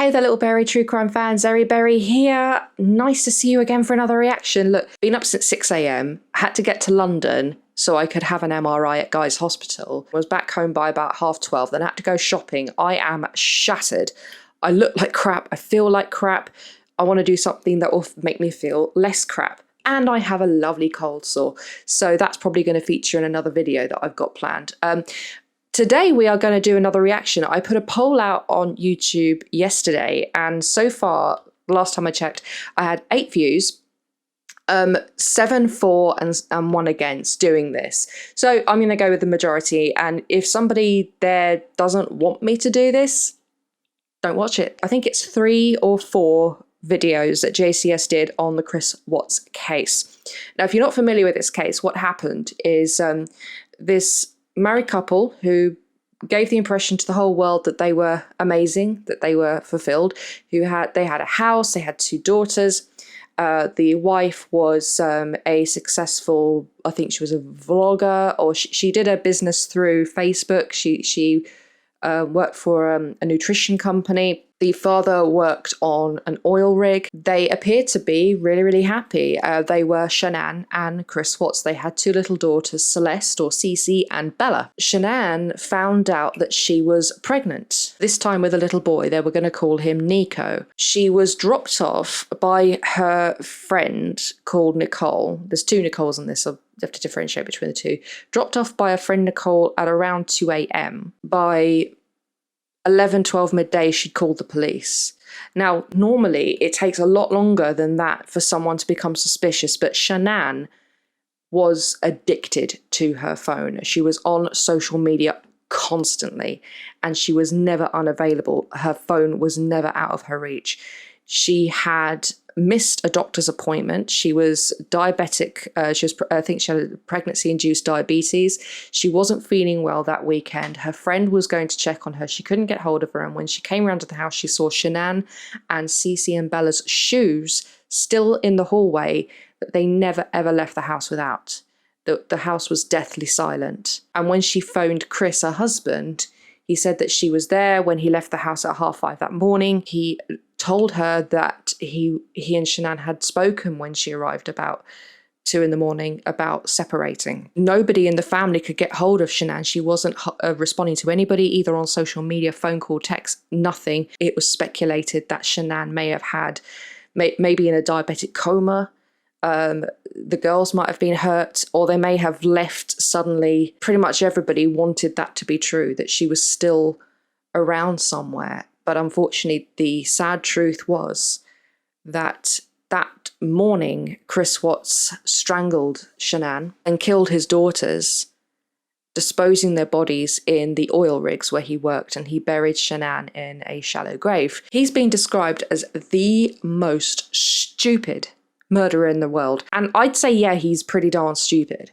Hey there, little Berry True Crime fans, Zeri Berry here. Nice to see you again for another reaction. Look, been up since 6 a.m, had to get to London so I could have an MRI at Guy's Hospital. Was back home by about 12:30, then had to go shopping. I am shattered. I look like crap, I feel like crap. I want to do something that will make me feel less crap. And I have a lovely cold sore, so that's probably going to feature in another video that I've got planned. Today we are going to do another reaction. I put a poll out on YouTube yesterday, and so far, last time I checked, I had 8 views, 7 for and 1 against doing this. So I'm going to go with the majority, and if somebody there doesn't want me to do this, don't watch it. I think it's 3 or 4 videos that JCS did on the Chris Watts case. Now, if you're not familiar with this case, what happened is this married couple who gave the impression to the whole world that they were amazing, that they were fulfilled, they had a house, they had 2 daughters. The wife was a successful, I think she was a vlogger, or she did her business through Facebook. She worked for a nutrition company. The father worked on an oil rig. They appeared to be really, really happy. They were Shanann and Chris Watts. They had 2 little daughters, Celeste or Cece and Bella. Shanann found out that she was pregnant, this time with a little boy. They were going to call him Nico. She was dropped off by her friend called Nicole. There's 2 Nicoles in this, so you have to differentiate between the 2. Dropped off by a friend Nicole at around 2 a.m. By 11, 12 midday, she'd called the police. Now, normally it takes a lot longer than that for someone to become suspicious, but Shanann was addicted to her phone. She was on social media constantly, and she was never unavailable. Her phone was never out of her reach. She had missed a doctor's appointment. She was diabetic. I think she had pregnancy-induced diabetes. She wasn't feeling well that weekend. Her friend was going to check on her. She couldn't get hold of her. And when she came around to the house, she saw Shanann and Cece and Bella's shoes still in the hallway that they never, ever left the house without. The house was deathly silent. And when she phoned Chris, her husband, he said that she was there when he left the house at 5:30 that morning. He told her that he and Shanann had spoken when she arrived about 2 in the morning about separating. Nobody in the family could get hold of Shanann. She wasn't responding to anybody, either on social media, phone call, text, nothing. It was speculated that Shanann may have had, maybe in a diabetic coma. The girls might have been hurt, or they may have left suddenly. Pretty much everybody wanted that to be true, that she was still around somewhere. But unfortunately, the sad truth was that that morning, Chris Watts strangled Shanann and killed his daughters, disposing their bodies in the oil rigs where he worked, and he buried Shanann in a shallow grave. He's been described as the most stupid murderer in the world. And I'd say, yeah, he's pretty darn stupid.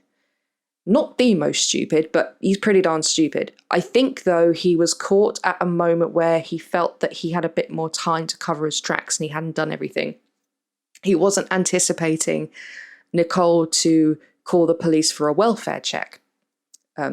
Not the most stupid, but he's pretty darn stupid. I think, though, he was caught at a moment where he felt that he had a bit more time to cover his tracks and he hadn't done everything. He wasn't anticipating Nicole to call the police for a welfare check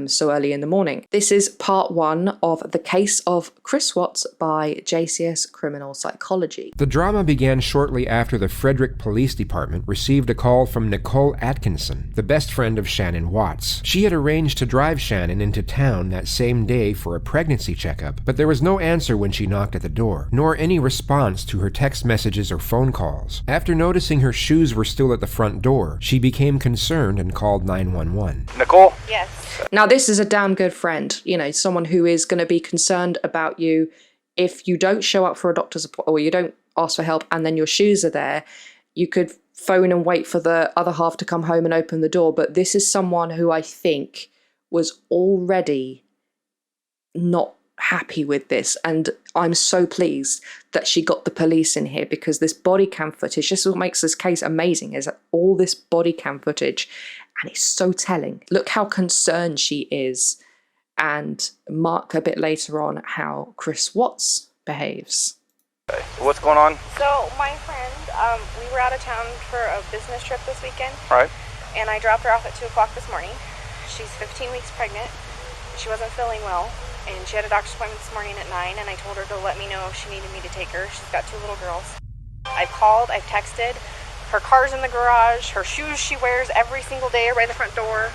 so early in the morning. This is part 1 of The Case of Chris Watts by JCS Criminal Psychology. The drama began shortly after the Frederick Police Department received a call from Nicole Atkinson, the best friend of Shanann Watts. She had arranged to drive Shanann into town that same day for a pregnancy checkup, but there was no answer when she knocked at the door, nor any response to her text messages or phone calls. After noticing her shoes were still at the front door, she became concerned and called 911. Nicole? Yes. Now, this is a damn good friend, you know, someone who is going to be concerned about you if you don't show up for a doctor's appointment, or you don't ask for help and then your shoes are there. You could phone and wait for the other half to come home and open the door. But this is someone who I think was already not happy with this. And I'm so pleased that she got the police in here, because this body cam footage, this is what makes this case amazing, is that all this body cam footage, and it's so telling. Look how concerned she is, and mark a bit later on how Chris Watts behaves. What's going on? So my friend, we were out of town for a business trip this weekend. Right. And I dropped her off at 2 o'clock this morning. She's 15 weeks pregnant. She wasn't feeling well. and she had a doctor's appointment this morning at 9, and I told her to let me know if she needed me to take her. She's got 2 little girls. I've called, I've texted. Her car's in the garage. Her shoes she wears every single day are by the front door.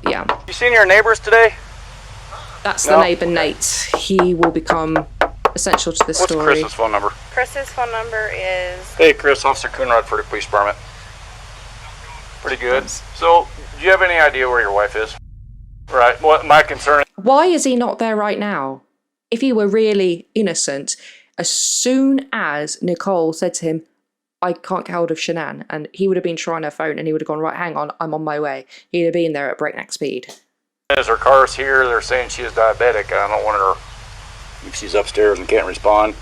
Yeah. You seen your neighbors today? That's the neighbour, Nate. He will become essential to the story. What's Chris's phone number? Chris's phone number is... Hey, Chris, Officer Coonrod for the police department. Pretty good. So, do you have any idea where your wife is? Right. What my concern is... Why is he not there right now? If he were really innocent, as soon as Nicole said to him, I can't get hold of Shanann, and he would have been trying her phone and he would have gone, right, hang on, I'm on my way. He'd have been there at breakneck speed. As her car's here, they're saying she is diabetic. I don't want her... If she's upstairs and can't respond.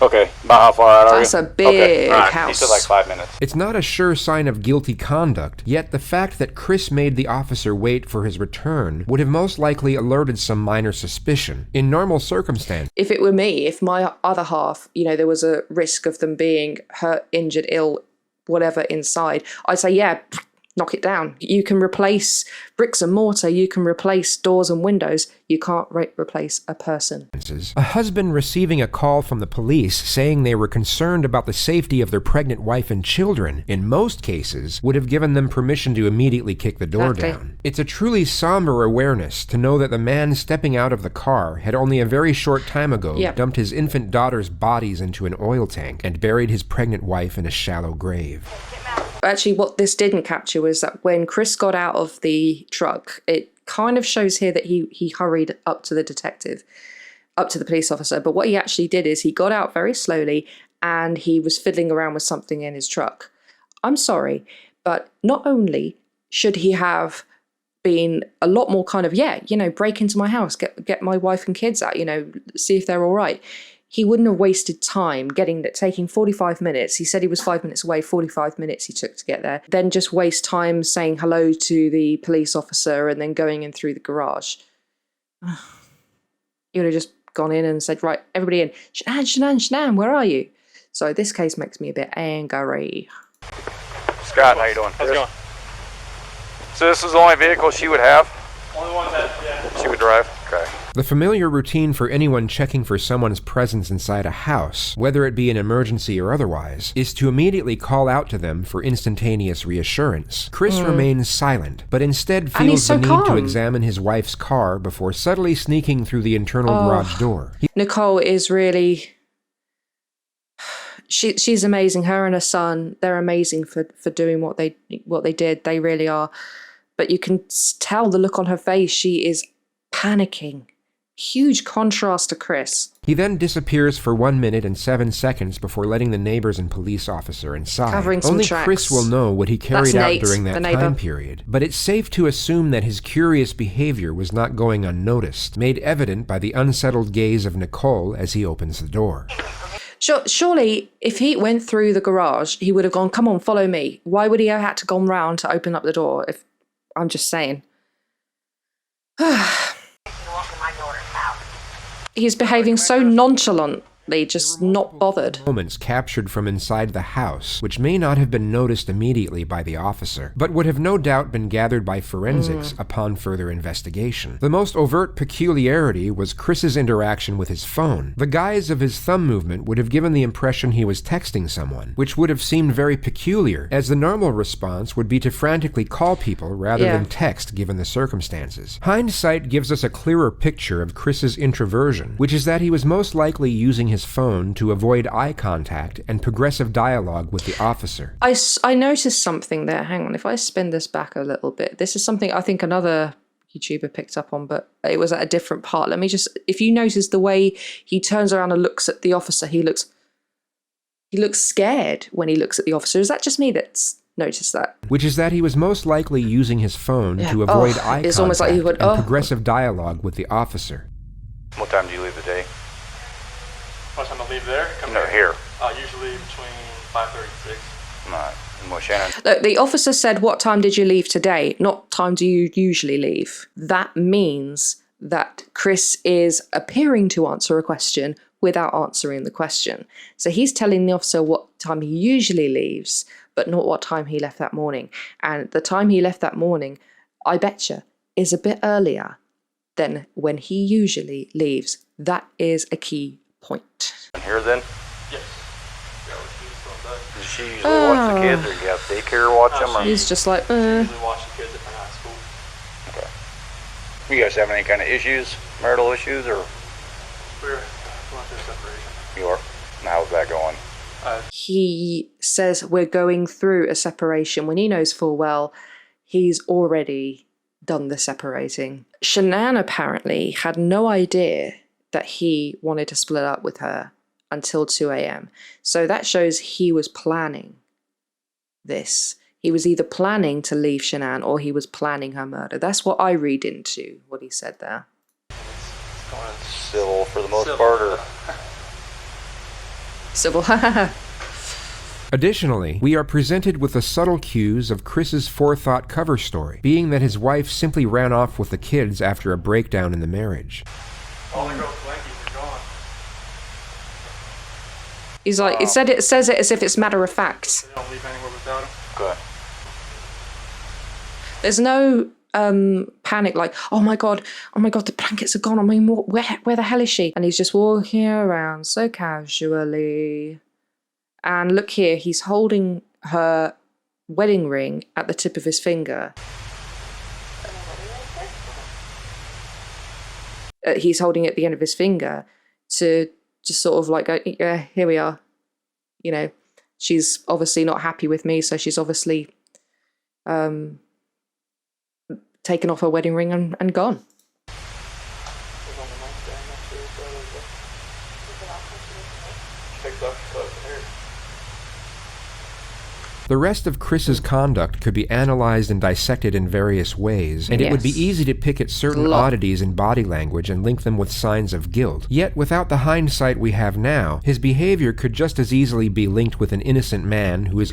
Okay, about how far out are you? That's a big All right. house. He said like 5 minutes. It's not a sure sign of guilty conduct, yet the fact that Chris made the officer wait for his return would have most likely alerted some minor suspicion. In normal circumstances, If it were me, if my other half, there was a risk of them being hurt, injured, ill, whatever inside, I'd say, yeah, knock it down. You can replace bricks and mortar, you can replace doors and windows, you can't replace a person. a husband receiving a call from the police saying they were concerned about the safety of their pregnant wife and children, in most cases, would have given them permission to immediately kick the door down. It's a truly somber awareness to know that the man stepping out of the car had only a very short time ago dumped his infant daughter's bodies into an oil tank and buried his pregnant wife in a shallow grave. Actually, what this didn't capture was that when Chris got out of the truck, it kind of shows here that he hurried up to the detective, up to the police officer. But what he actually did is he got out very slowly and he was fiddling around with something in his truck. I'm sorry, but not only should he have been a lot more kind of, break into my house, get my wife and kids out, see if they're all right. He wouldn't have wasted time taking 45 minutes. He said he was 5 minutes away, 45 minutes he took to get there. Then just waste time saying hello to the police officer and then going in through the garage. He would have just gone in and said, right, everybody in. Shanann, where are you? So this case makes me a bit angry. Scott, how you doing? How's it going? So this is the only vehicle she would have? Only one that, She would drive? Okay. The familiar routine for anyone checking for someone's presence inside a house, whether it be an emergency or otherwise, is to immediately call out to them for instantaneous reassurance. Chris remains silent, but instead feels the need to examine his wife's car before subtly sneaking through the internal garage door. Nicole is really... She's amazing. Her and her son, they're amazing for doing what they did. They really are. But you can tell the look on her face. She is panicking. Huge contrast to Chris. He then disappears for 1 minute and 7 seconds before letting the neighbors and police officer inside. Covering some Only tracks. Chris will know what he carried out Nate, during that time period. But it's safe to assume that his curious behavior was not going unnoticed, made evident by the unsettled gaze of Nicole as he opens the door. Surely, if he went through the garage, he would have gone, come on, follow me. Why would he have had to go round to open up the door? I'm just saying. He's behaving so nonchalantly, just not bothered. Moments captured from inside the house, which may not have been noticed immediately by the officer, but would have no doubt been gathered by forensics upon further investigation. The most overt peculiarity was Chris's interaction with his phone. The guise of his thumb movement would have given the impression he was texting someone, which would have seemed very peculiar, as the normal response would be to frantically call people rather than text given the circumstances. Hindsight gives us a clearer picture of Chris's introversion, which is that he was most likely using his phone to avoid eye contact and progressive dialogue with the officer. I noticed something there. Hang on, if I spin this back a little bit. This is something I think another YouTuber picked up on, but it was at a different part. Let me just, if you notice the way he turns around and looks at the officer, he looks scared when he looks at the officer. Is that just me that's noticed that? Which is that he was most likely using his phone to avoid eye contact almost like he would, and progressive dialogue with the officer. What time do you leave the day? what time I leave there? Here. Usually between 5:30 and 6. Right. And what Shanann? Look, the officer said, what time did you leave today? Not time do you usually leave. That means that Chris is appearing to answer a question without answering the question. So he's telling the officer what time he usually leaves, but not what time he left that morning. And the time he left that morning, I betcha, is a bit earlier than when he usually leaves. That is a key point. And here then? Yes. Yeah, she's going back. Does she usually watch the kids, or do you have daycare watch them? Or? He's just like, She usually watch the kids if they're not at school. Okay. You guys have any kind of issues, marital issues, or? We're going through separation. You are? And how's that going? he says we're going through a separation when he knows full well he's already done the separating. Shanann apparently had no idea that he wanted to split up with her until 2 a.m. So that shows he was planning this. He was either planning to leave Shanann or he was planning her murder. That's what I read into what he said there. It's going Civil for the most part, or? Civil. Additionally, we are presented with the subtle cues of Chris's forethought cover story, being that his wife simply ran off with the kids after a breakdown in the marriage. all the girls' blankies are gone. He's like, it says it as if it's matter of fact. They don't leave anywhere without them. Good. There's no panic like, oh my god, the blankets are gone. I mean, where the hell is she? And he's just walking around so casually. And look here, he's holding her wedding ring at the tip of his finger. He's holding it at the end of his finger to just sort of like go, yeah, here we are. You know, she's obviously not happy with me, so she's obviously taken off her wedding ring and gone. The rest of Chris's conduct could be analyzed and dissected in various ways, and it would be easy to pick at certain oddities in body language and link them with signs of guilt. Yet, without the hindsight we have now, his behavior could just as easily be linked with an innocent man who is...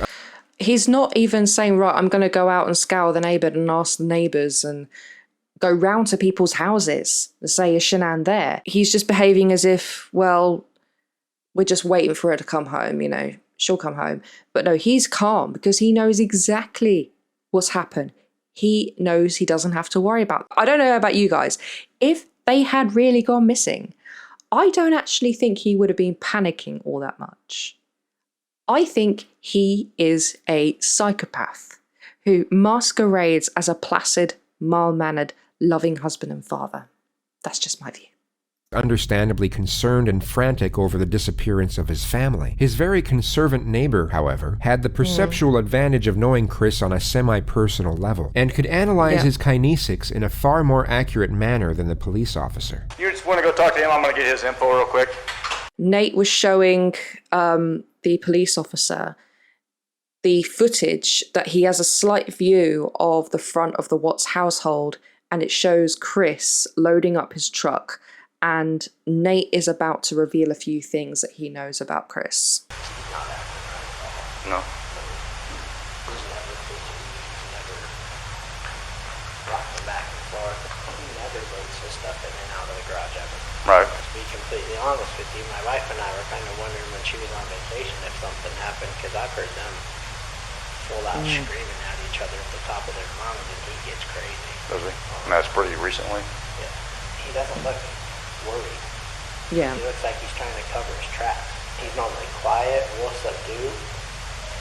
He's not even saying, right, I'm going to go out and scour the neighbourhood and ask the neighbours and go round to people's houses and say, is Shanann there? He's just behaving as if, well, we're just waiting for her to come home, you know. She'll come home. But no, he's calm because he knows exactly what's happened. He knows he doesn't have to worry about it. I don't know about you guys. If they had really gone missing, I don't actually think he would have been panicking all that much. I think he is a psychopath who masquerades as a placid, mild-mannered, loving husband and father. That's just my view. Understandably concerned and frantic over the disappearance of his family. His very conservant neighbor, however, had the perceptual advantage of knowing Chris on a semi-personal level, and could analyze his kinesics in a far more accurate manner than the police officer. You just want to go talk to him? I'm going to get his info real quick. Nate was showing the police officer the footage that he has a slight view of the front of the Watts household, and it shows Chris loading up his truck. And Nate is about to reveal a few things that he knows about Chris. No. Right. To be completely honest with you, my wife and I were kind of wondering when she was on vacation if something happened, because I've heard them full out screaming at each other at the top of their lungs, and he gets crazy. Does he? And that's pretty recently? Yeah. He doesn't look worried. Yeah. He looks like he's trying to cover his tracks. He's normally quiet, real subdued.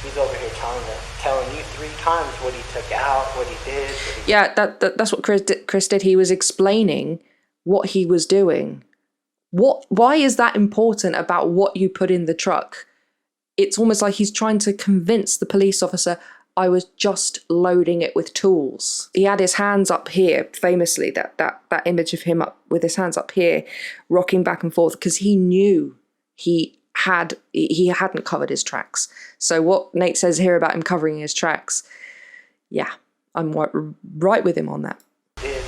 He's over here telling you 3 times what he took out, what he did. Yeah, that's what Chris did. He was explaining what he was doing. Why is that important about what you put in the truck? It's almost like he's trying to convince the police officer, I was just loading it with tools. He had his hands up here, famously, that image of him up with his hands up here, rocking back and forth, because he knew he hadn't covered his tracks. So what Nate says here about him covering his tracks, yeah, I'm right with him on that. He's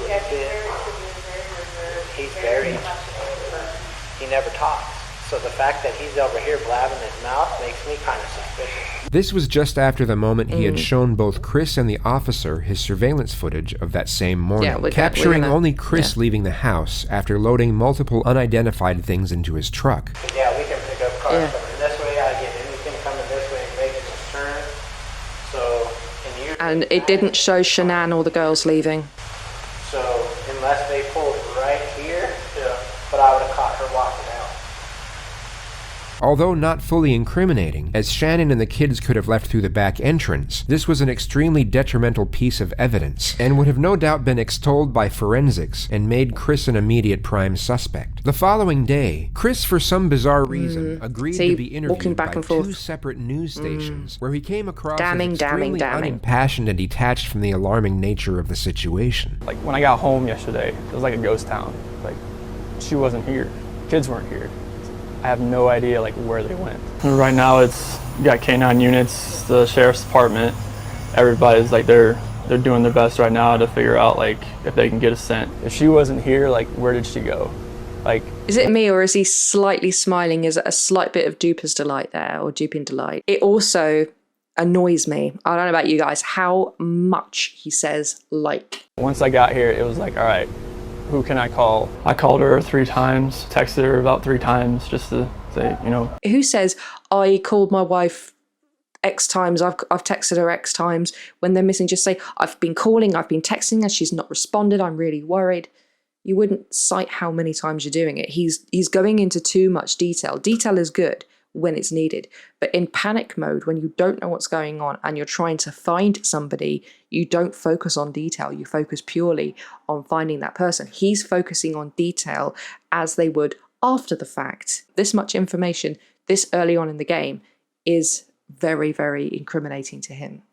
very, he never talks. So the fact that he's over here blabbing his mouth makes me kind of suspicious. This was just after the moment he had shown both Chris and the officer his surveillance footage of that same morning, capturing only Chris leaving the house after loading multiple unidentified things into his truck. Yeah, we can pick up cars coming this way. I get anything coming this way and making a turn. And it didn't show Shanann or the girls leaving. So unless they pulled right here, but I would have caught her walking out. Although not fully incriminating, as Shanann and the kids could have left through the back entrance, this was an extremely detrimental piece of evidence, and would have no doubt been extolled by forensics and made Chris an immediate prime suspect. The following day, Chris, for some bizarre reason, agreed to be interviewed by two separate news stations, where he came across as extremely unimpassioned and detached from the alarming nature of the situation. Like, when I got home yesterday, it was like a ghost town. Like, she wasn't here. Kids weren't here. I have no idea like where they went. Right now it's you got K9 units, the sheriff's department. Everybody's like they're doing their best right now to figure out like if they can get a scent. If she wasn't here, like where did she go? Like, is it me or is he slightly smiling? Is it a slight bit of duper's delight there, or duping delight? It also annoys me. I don't know about you guys, how much he says like. Once I got here, it was like, all right, who can I call? I called her 3 times, texted her about 3 times just to say, you know. Who says, I called my wife X times, I've texted her X times. When they're missing, just say, I've been calling, I've been texting her, she's not responded, I'm really worried. You wouldn't cite how many times you're doing it. He's going into too much detail. Detail is good when it's needed. But in panic mode, when you don't know what's going on and you're trying to find somebody, you don't focus on detail. You focus purely on finding that person. He's focusing on detail as they would after the fact. This much information this early on in the game is very, very incriminating to him.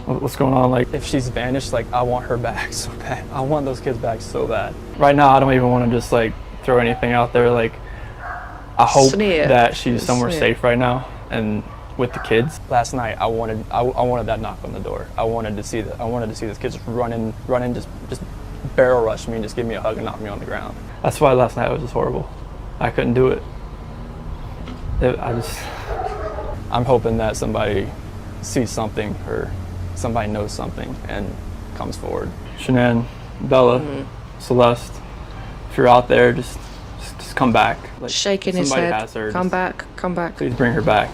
What's going on? Like, if she's vanished, like, I want her back so bad. I want those kids back so bad. Right now, I don't even want to just, like, throw anything out there. Like, I hope that she's somewhere safe right now and with the kids. Last night, I wanted that knock on the door. I wanted to see these kids run in, just barrel rush me and just give me a hug and knock me on the ground. That's why last night was just horrible. I couldn't do it. I'm hoping that somebody sees something or somebody knows something and comes forward. Shanann, Bella, Celeste, if you're out there, just come back. Like, shaking his head. Has her, come back. Please bring her back.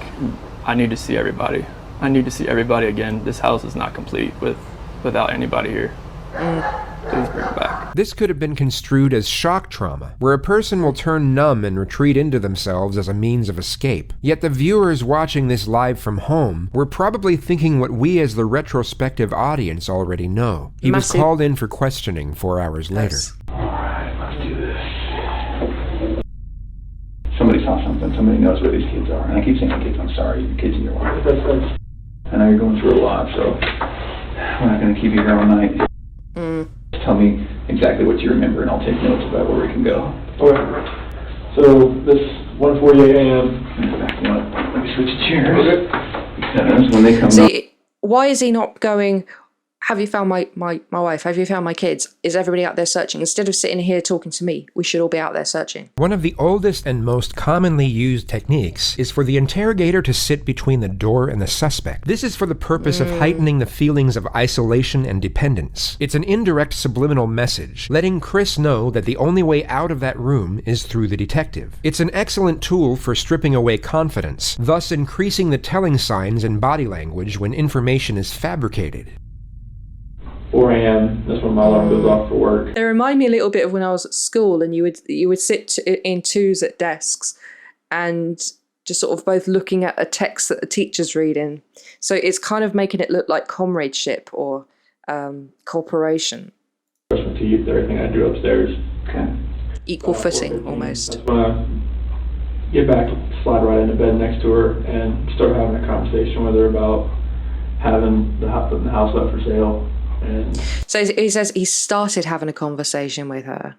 I need to see everybody. I need to see everybody again. This house is not complete without anybody here. Please bring her back. This could have been construed as shock trauma, where a person will turn numb and retreat into themselves as a means of escape. Yet the viewers watching this live from home were probably thinking what we as the retrospective audience already know. He was called in for questioning 4 hours later. Alright, let's do this. Somebody saw something. Somebody knows where these kids are. And I keep saying kids, I'm sorry, your kids and your wife. I know you're going through a lot, so we're not going to keep you here all night. Tell me exactly what you remember, and I'll take notes about where we can go. Okay. So this 1:48 a.m. Let me switch chairs. Okay. Because when they come up, why is he not going, have you found my wife? Have you found my kids? Is everybody out there searching? Instead of sitting here talking to me, we should all be out there searching. One of the oldest and most commonly used techniques is for the interrogator to sit between the door and the suspect. This is for the purpose of heightening the feelings of isolation and dependence. It's an indirect subliminal message, letting Chris know that the only way out of that room is through the detective. It's an excellent tool for stripping away confidence, thus increasing the telling signs and body language when information is fabricated. 4 a.m. That's when my alarm goes off for work. They remind me a little bit of when I was at school and you would sit in twos at desks and just sort of both looking at a text that the teacher's reading. So it's kind of making it look like comradeship or cooperation. Brush my teeth, everything I do upstairs. okay. Equal footing, almost. That's when I get back, slide right into bed next to her and start having a conversation with her about having the house up for sale. So he says he started having a conversation with her.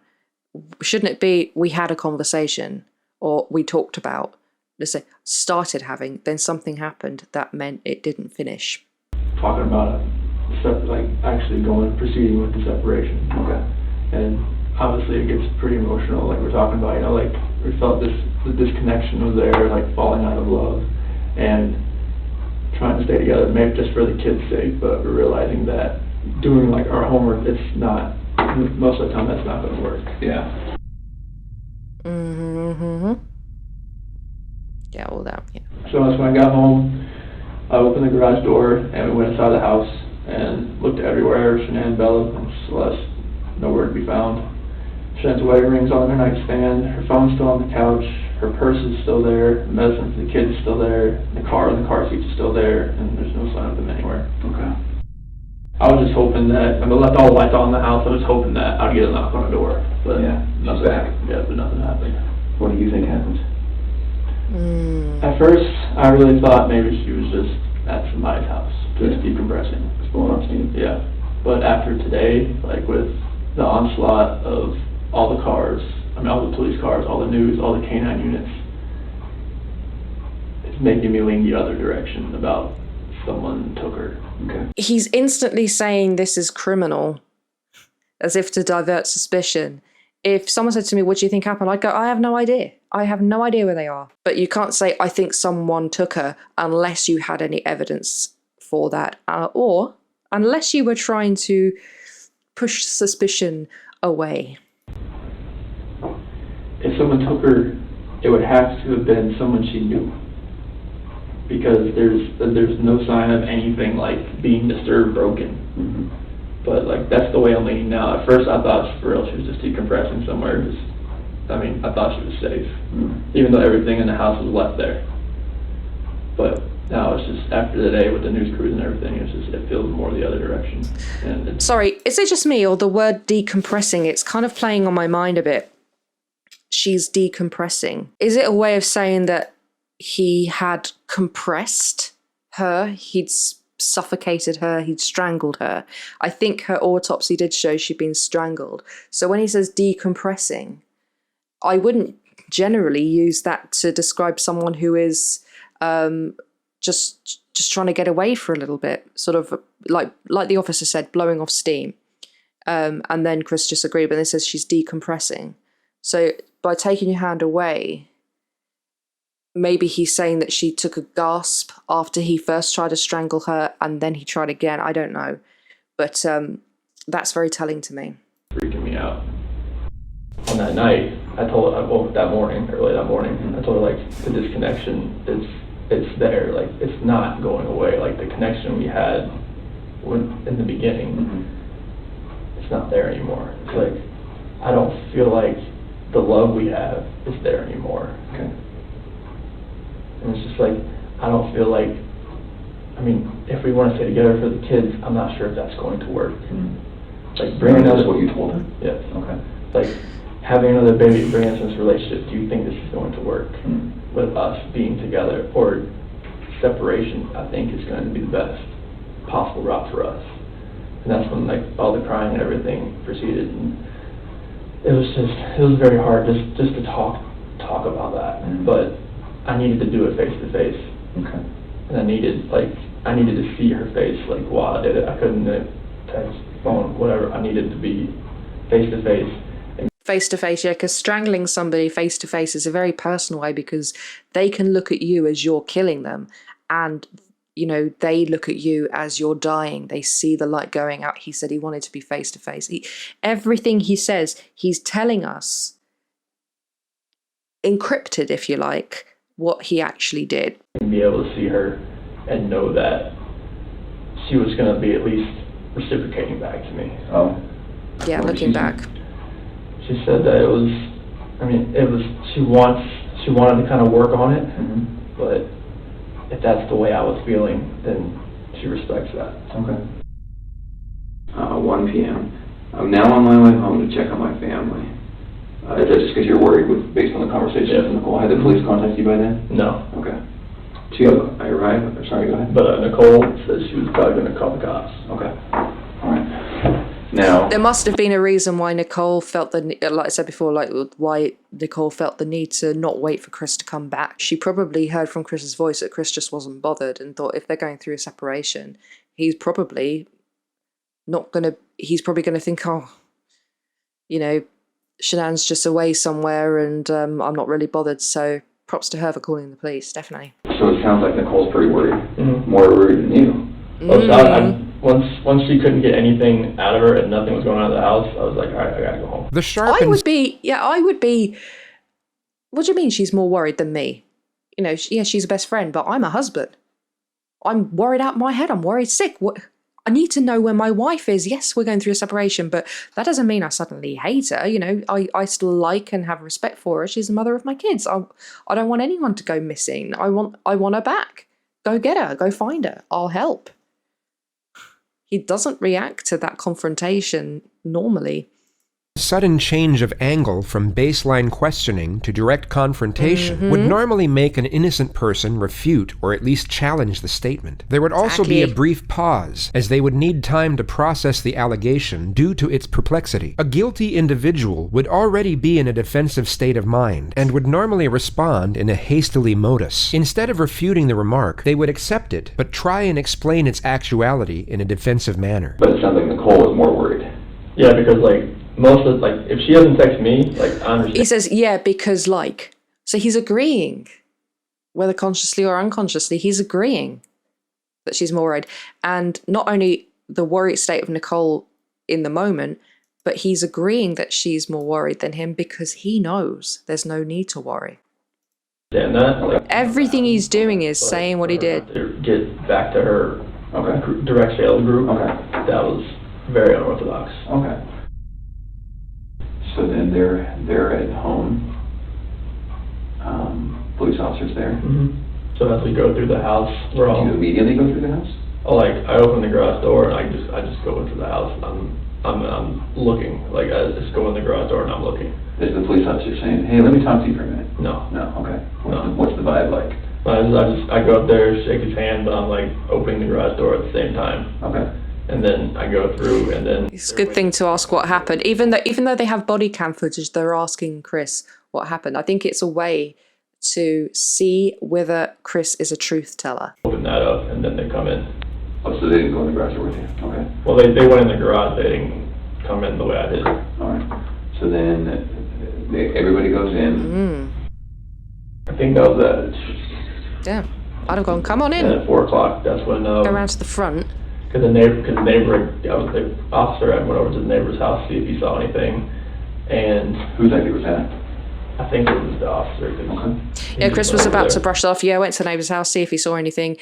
Shouldn't it be we had a conversation or we talked about? Let's say started having, then something happened that meant it didn't finish. Talking about it, like actually proceeding with the separation. Okay. And obviously it gets pretty emotional. Like we're talking about, you know, like we felt the disconnection was there, like falling out of love, and trying to stay together, maybe just for the kids' sake, but we're realizing that doing like our homework, it's not, most of the time that's not going to work. Yeah. Yeah, all that, yeah. So that's when I got home, I opened the garage door and we went inside the house and looked everywhere. Shanann, Bella, and Celeste, nowhere to be found. Shannon's wedding ring's on her nightstand, her phone's still on the couch, her purse is still there, the medicine for the kids is still there, the car and the car seats are still there, and there's no sign of them anywhere. Okay. I was just hoping that, I mean, left all the lights on in the house, I was hoping that I'd get a knock on the door, but Yeah, nothing back. happened. Yeah, but nothing happened. What do you think happened? At first, I really thought maybe she was just at somebody's house, just decompressing. Just blowing off steam? Yeah, but after today, like with the onslaught of all the cars, I mean all the police cars, all the news, all the canine units, it's making me lean the other direction about someone took her. Okay. He's instantly saying this is criminal, as if to divert suspicion. If someone said to me, what do you think happened? I'd go, I have no idea. I have no idea where they are. But you can't say, I think someone took her, unless you had any evidence for that. Or unless you were trying to push suspicion away. If someone took her, it would have to have been someone she knew. Because there's no sign of anything like being disturbed, broken. Mm-hmm. But like that's the way I'm leaning now. At first I thought for real she was just decompressing somewhere. I thought she was safe. Mm-hmm. Even though everything in the house was left there. But now it's just after the day with the news crews and everything, it feels more the other direction. And Sorry, is it just me or the word decompressing? It's kind of playing on my mind a bit. She's decompressing. Is it a way of saying that he had compressed her? He'd suffocated her, he'd strangled her. I think her autopsy did show she'd been strangled. So when he says decompressing, I wouldn't generally use that to describe someone who is just trying to get away for a little bit, sort of like the officer said, blowing off steam. And then Chris just agreed, but then says she's decompressing. So by taking your hand away, maybe he's saying that she took a gasp after he first tried to strangle her and then he tried again. I don't know. But that's very telling to me. Freaking me out. On that night, I woke up early that morning, I told her, like, the disconnection, it's there. Like, it's not going away. Like, the connection we had in the beginning, it's not there anymore. It's like, I don't feel like the love we have is there anymore. Okay. And it's just like, I don't feel like, I mean, if we want to stay together for the kids, I'm not sure if that's going to work. Like, bringing That's another, what you told her? yes. Okay. Like, having another baby, bringing us into this relationship, do you think this is going to work with us being together? Or separation, I think, is going to be the best possible route for us. And that's when, like, all the crying and everything proceeded. And it was very hard just to talk about that. But I needed to do it face to face. Okay. And I needed to see her face, like, while I did it. I couldn't text, phone, whatever. I needed to be face to face. Face to face, yeah, because strangling somebody face to face is a very personal way because they can look at you as you're killing them. And, you know, they look at you as you're dying. They see the light going out. He said he wanted to be face to face. Everything he says, he's telling us, encrypted, if you like, what he actually did. And be able to see her and know that she was going to be at least reciprocating back to me. Oh. Yeah, What did looking she back. say? She said that she wanted to kind of work on it, but if that's the way I was feeling, then she respects that. Okay. 1 p.m. I'm now on my way home to check on my family. Is that just because you're worried based on the conversation with Nicole? Had the police contact you by then? No. Okay. I arrived, sorry, go ahead. But Nicole said she was probably going to call the cops. Okay. All right. Now, There must have been a reason why Nicole felt like I said before, like why Nicole felt the need to not wait for Chris to come back. She probably heard from Chris's voice that Chris just wasn't bothered and thought if they're going through a separation, he's probably gonna think, oh, you know, Shanann's just away somewhere and I'm not really bothered. So props to her for calling the police, definitely. so it sounds like Nicole's pretty worried. More worried than you. Once she couldn't get anything out of her and nothing was going on in the house, I was like, all right, I gotta go home. The sharp I would be. What do you mean she's more worried than me? You know, yeah, she's a best friend, but I'm a husband. I'm worried out of my head. I'm worried sick. What? I need to know where my wife is. Yes, we're going through a separation, but that doesn't mean I suddenly hate her. You know, I still like and have respect for her. She's the mother of my kids. I don't want anyone to go missing. I want her back. Go get her. Go find her. I'll help. He doesn't react to that confrontation normally. Sudden change of angle from baseline questioning to direct confrontation would normally make an innocent person refute or at least challenge the statement. There would also be a brief pause, as they would need time to process the allegation due to its perplexity. A guilty individual would already be in a defensive state of mind and would normally respond in a hastily modus. Instead of refuting the remark, they would accept it, but try and explain its actuality in a defensive manner. But it sounds like Nicole was more worried. Yeah, because like most of if she doesn't text me, like I understand. He says, yeah, because like. So he's agreeing, whether consciously or unconsciously, he's agreeing that she's more worried. And not only the worried state of Nicole in the moment, but he's agreeing that she's more worried than him because he knows there's no need to worry. And that, everything he's doing is saying what he did. Get back to her direct sales group. That was very unorthodox. So then they're at home. Police officers there. So as we go through the house, we're all. Do you immediately go through the house? Oh, I open the garage door and I just go into the house. I'm looking. I just go in the garage door and I'm looking. Is the police officer saying, "Hey, let me talk to you for a minute"? No. Okay. What's the vibe like? I go up there, shake his hand, but I'm opening the garage door at the same time. And then I go through, and then it's a good thing to ask what happened. Even though they have body cam footage, they're asking Chris what happened. I think it's a way to see whether Chris is a truth teller. Open that up, and then they come in. Oh, so they didn't go in the garage door with you? Okay. Well, they went in the garage. They didn't come in the way I did. All right. So then everybody goes in. I think that was it. Yeah. I'd have gone, come on in. And at 4 o'clock, that's when go around to the front. Because the officer, I went over to the neighbor's house to see if he saw anything, and whose idea was that? I think it was the officer. Yeah, Chris was about to brush it off. Yeah, I went to the neighbor's house, see if he saw anything.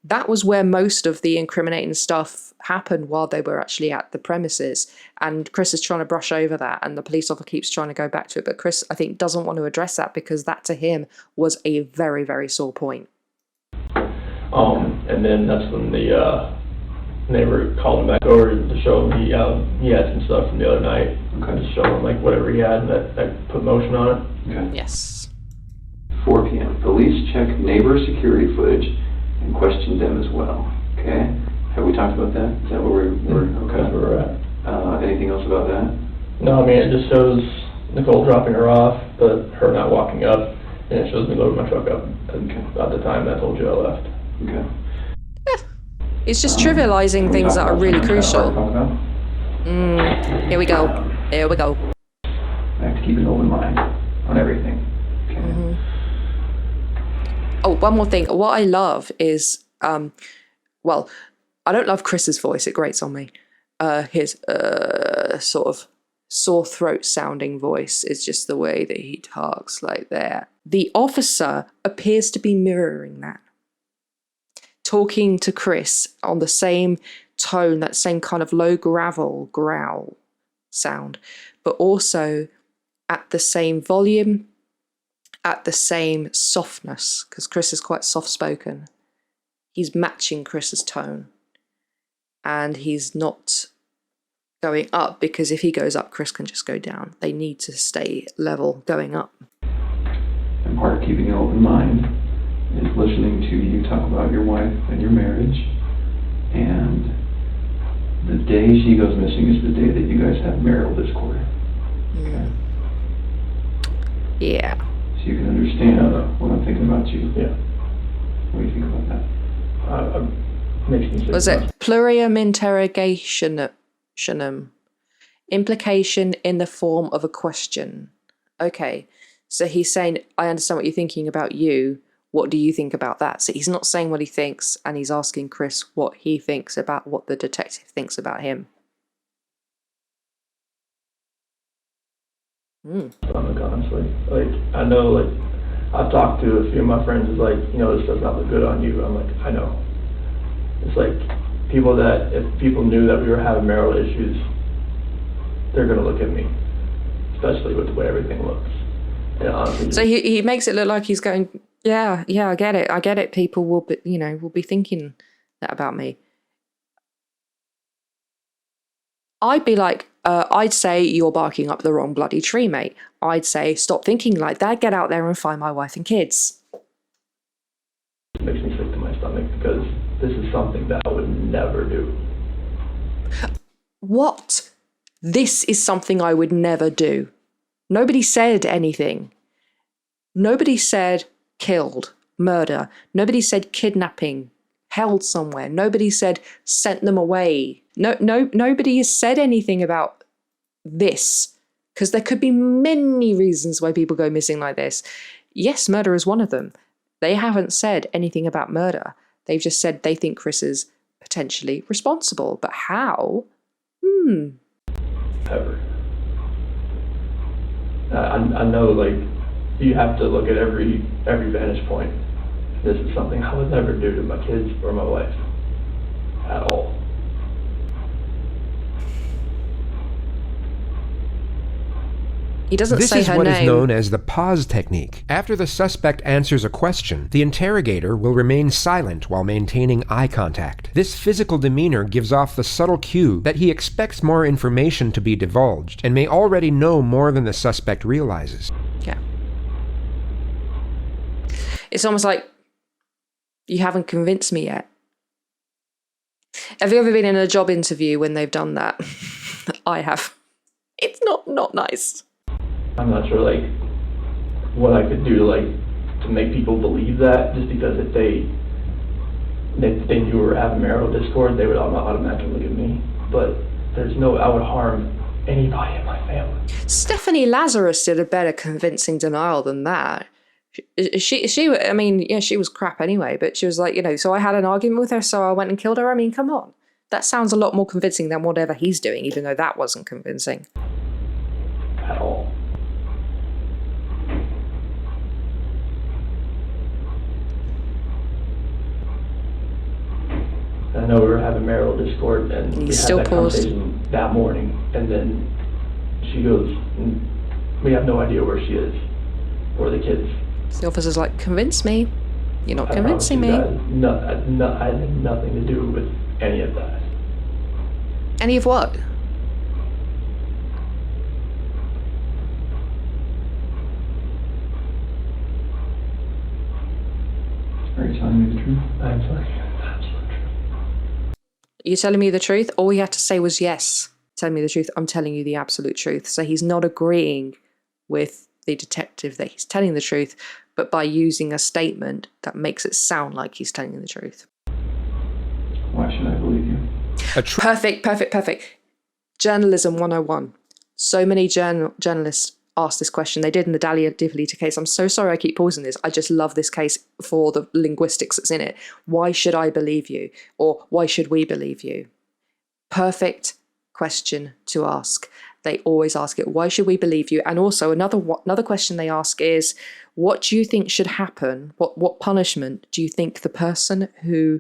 That was where most of the incriminating stuff happened while they were actually at the premises. And Chris is trying to brush over that, and the police officer keeps trying to go back to it. But Chris, I think, doesn't want to address that because that to him was a very, very sore point. And then that's when the neighbor called him back over to show him he had some stuff from the other night. To show him whatever he had that put motion on it. Yes. 4 p.m. Police check neighbor security footage and question them as well. Okay. Have we talked about that? Is that where we're okay? That's where we're at. Anything else about that? No, I mean it just shows Nicole dropping her off, but her not walking up, and it shows me loading my truck up at the time I told you I left. Okay. It's just trivializing things that are really crucial. Here we go. Here we go. I have to keep an open mind on everything. Okay. Oh, one more thing. What I love is, well, I don't love Chris's voice. It grates on me. His sort of sore throat sounding voice is just the way that he talks like that. The officer appears to be mirroring that. Talking to Chris on the same tone, that same kind of low gravel growl sound, but also at the same volume, at the same softness, because Chris is quite soft-spoken. He's matching Chris's tone. And he's not going up, because if he goes up, Chris can just go down. They need to stay level going up. And part of keeping an open mind is listening to you talk about your wife and your marriage, and the day she goes missing is the day that you guys have marital discord. Okay? Yeah. So you can understand what I'm thinking about you. Yeah. What do you think about that? Makes me sick. Was it plurium interrogationum? Implication in the form of a question. Okay. So he's saying, I understand what you're thinking about you. What do you think about that? So he's not saying what he thinks, and he's asking Chris what he thinks about what the detective thinks about him. Honestly, I know, I've talked to a few of my friends. It's this does not look good on you. I'm I know. It's if people knew that we were having marital issues, they're going to look at me, especially with the way everything looks. And honestly, so he makes it look like he's going, yeah, I get it. People will be thinking that about me. I'd be like, I'd say you're barking up the wrong bloody tree, mate. I'd say stop thinking like that. Get out there and find my wife and kids. It makes me sick to my stomach because this is something that I would never do. What? This is something I would never do. Nobody said anything. Nobody said killed, murder. Nobody said kidnapping, held somewhere. Nobody said sent them away. Nobody has said anything about this, because there could be many reasons why people go missing like this. Yes, murder is one of them. They haven't said anything about murder. They've just said they think Chris is potentially responsible. But how? Ever. I know, like, you have to look at every vantage point. This is something I would never do to my kids or my wife at all. He doesn't say her name. This is what is known as the pause technique. After the suspect answers a question, the interrogator will remain silent while maintaining eye contact. This physical demeanor gives off the subtle cue that he expects more information to be divulged and may already know more than the suspect realizes. Yeah. It's almost like, you haven't convinced me yet. Have you ever been in a job interview when they've done that? I have. It's not nice. I'm not sure, like, what I could do to make people believe that, just because if they knew we were having marital discord, they would automatically look at me. But I would harm anybody in my family. Stephanie Lazarus did a better convincing denial than that. She was crap anyway, but she was like, so I had an argument with her, so I went and killed her. I mean, come on. That sounds a lot more convincing than whatever he's doing, even though that wasn't convincing. At all. I know we were having marital discord, and we had that conversation that morning, and then she goes, we have no idea where she is, or the kids. The officer's like, convince me. You're not convincing me. I had nothing to do with any of that. Any of what? Are you telling me the truth? I'm telling you the absolute truth. You're telling me the truth? All he had to say was yes. Tell me the truth. I'm telling you the absolute truth. So he's not agreeing with the detective that he's telling the truth, but by using a statement that makes it sound like he's telling the truth. Why should I believe you? Perfect. Journalism 101. So many journalists asked this question. They did in the Dalia Divalita case. I'm so sorry I keep pausing this. I just love this case for the linguistics that's in it. Why should I believe you? Or why should we believe you? Perfect question to ask. They always ask it, why should we believe you? And also another question they ask is, what do you think should happen? What punishment do you think the person who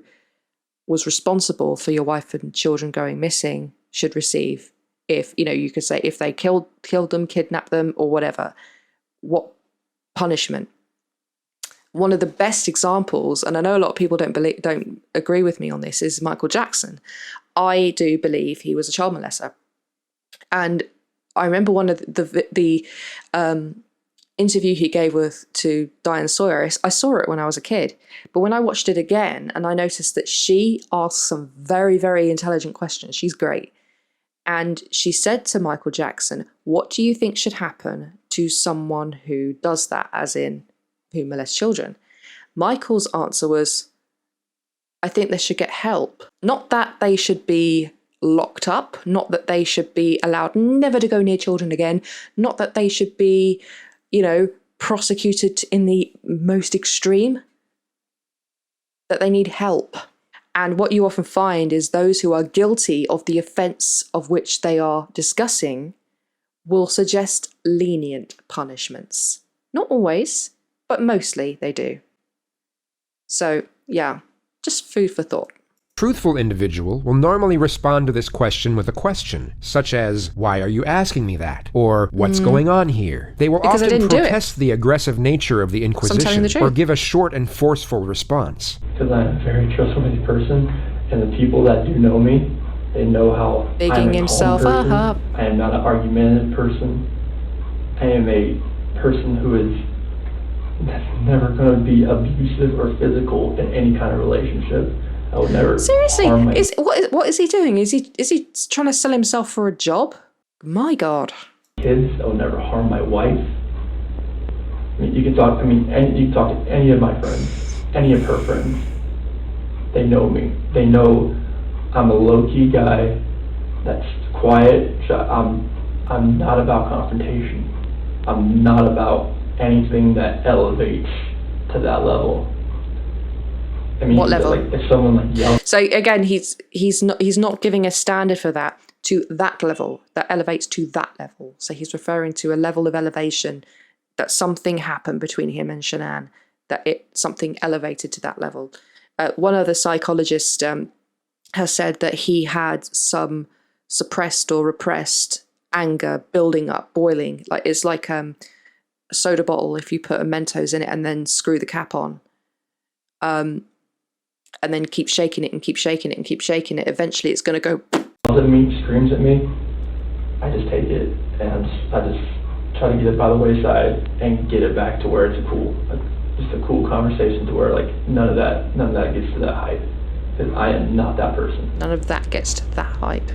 was responsible for your wife and children going missing should receive? If, you could say if they killed them, kidnapped them, or whatever, what punishment? One of the best examples, and I know a lot of people don't agree with me on this, is Michael Jackson. I do believe he was a child molester. And I remember one of the interview he gave to Diane Sawyer. I saw it when I was a kid, but when I watched it again, and I noticed that she asked some very, very intelligent questions. She's great. And she said to Michael Jackson, what do you think should happen to someone who does that, as in who molests children? Michael's answer was, I think they should get help. Not that they should be locked up, not that they should be allowed never to go near children again, not that they should be, prosecuted in the most extreme, that they need help. And what you often find is those who are guilty of the offence of which they are discussing will suggest lenient punishments. Not always, but mostly they do. So, yeah, just food for thought. Truthful individual will normally respond to this question with a question, such as, why are you asking me that? Or, what's going on here? They will Because I often didn't do it. protest the aggressive nature of the telling Inquisition, the truth. or give a short and forceful response. Because I'm a very trustworthy person, and the people that do know me, they know how Bigging I'm a himself calm person. up. I am not an argumentative person. I am a person who is never going to be abusive or physical in any kind of relationship. I would never Seriously, harm my what is he doing? Is he trying to sell himself for a job? My God. kids. I would never harm my wife. I mean, you can talk. You can talk to any of my friends, any of her friends. They know me. They know I'm a low-key guy that's quiet. I'm not about confrontation. I'm not about anything that elevates to that level. I mean, What level? Like if someone yells. So again, he's not giving a standard for that to that level that elevates to that level. So he's referring to a level of elevation that something happened between him and Shanann, that something elevated to that level. One other psychologist has said that he had some suppressed or repressed anger building up, boiling. Like it's like a soda bottle if you put a Mentos in it and then screw the cap on. And then keep shaking it and keep shaking it and keep shaking it. Eventually it's going to go. Yells at me, screams at me. I just take it and I just try to get it by the wayside and get it back to where it's just a cool conversation to where like none of that gets to that height. Because I am not that person. None of that gets to that hype.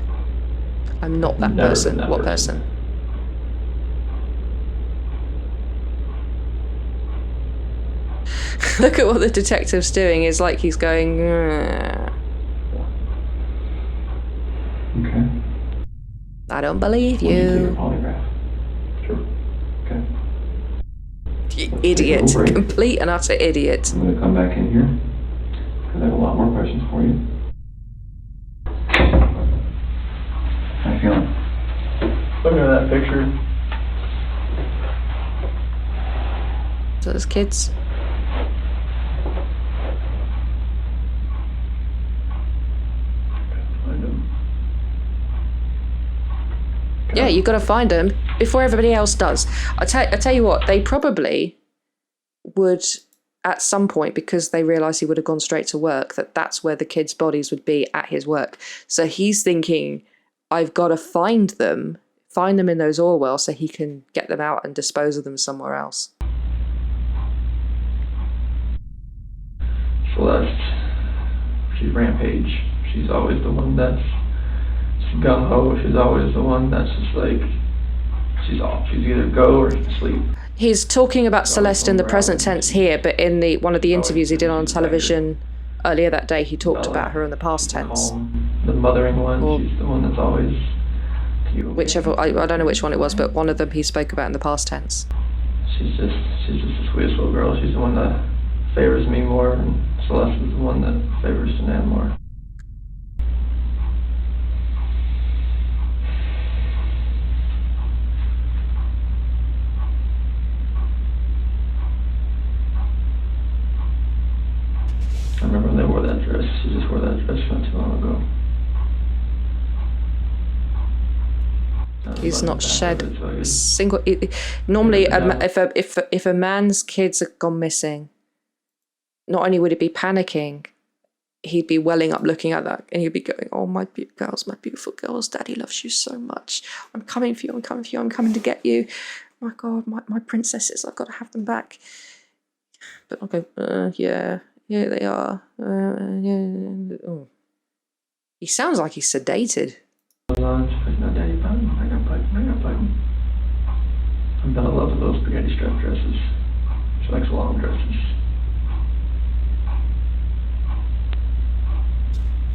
I'm not that Never person. been that What person? person? Look at what the detective's doing. It's like he's going. Okay. I don't believe When you take a you. polygraph. Sure. Okay. You Let's take a idiot. little break. Complete and utter idiot. I'm going to come back in here because I have a lot more questions for you. How you feeling? Looking at that picture, So those kids. find him. Yeah, you got to find them before everybody else does. I tell you what, they probably would at some point, because they realised he would have gone straight to work, that's where the kids' bodies would be at his work. So he's thinking, I've got to find them in those Orwell so he can get them out and dispose of them somewhere else. Celeste, she's Rampage. She's always the one that's gung-ho. She's always the one that's just like, she's off. She's either go or sleep. He's talking about Celeste in the present tense here, but in one of the interviews he did on television earlier that day, he talked about her in the past tense. The mothering one, Or- she's the one that's always... Whichever, I don't know which one it was, but one of them he spoke about in the past tense. She's just the sweetest little girl. She's the one that favors me more, and Celeste is the one that favors Shanann more. I remember when they wore that dress. She just wore that dress not too long ago. He's not shed a single. Normally, if a man's kids have gone missing, not only would he be panicking, he'd be welling up looking at that, and he'd be going, "Oh, my beautiful girls, Daddy loves you so much. I'm coming for you. I'm coming for you. I'm coming to get you. My God, my princesses. I've got to have them back." But I'll go, yeah, they are. Yeah. Oh. He sounds like he's sedated. No, Daddy, button. I got button. I'm gonna love those spaghetti strap dresses. She likes long dresses.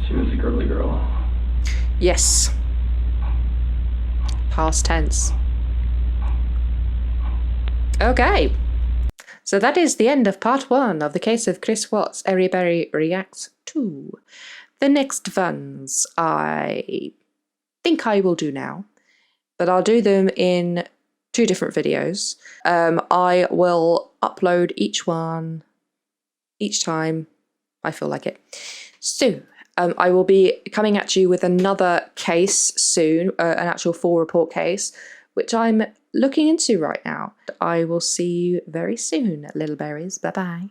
She was a girly girl. Yes. Past tense. Okay. So that is the end of part 1 of the case of Chris Watts. Everybody reacts to the next ones. I think I will do now, but I'll do them in 2 different videos. I will upload each one each time I feel like it. So I will be coming at you with another case soon, an actual full report case, which I'm looking into right now. I will see you very soon, little berries. Bye-bye.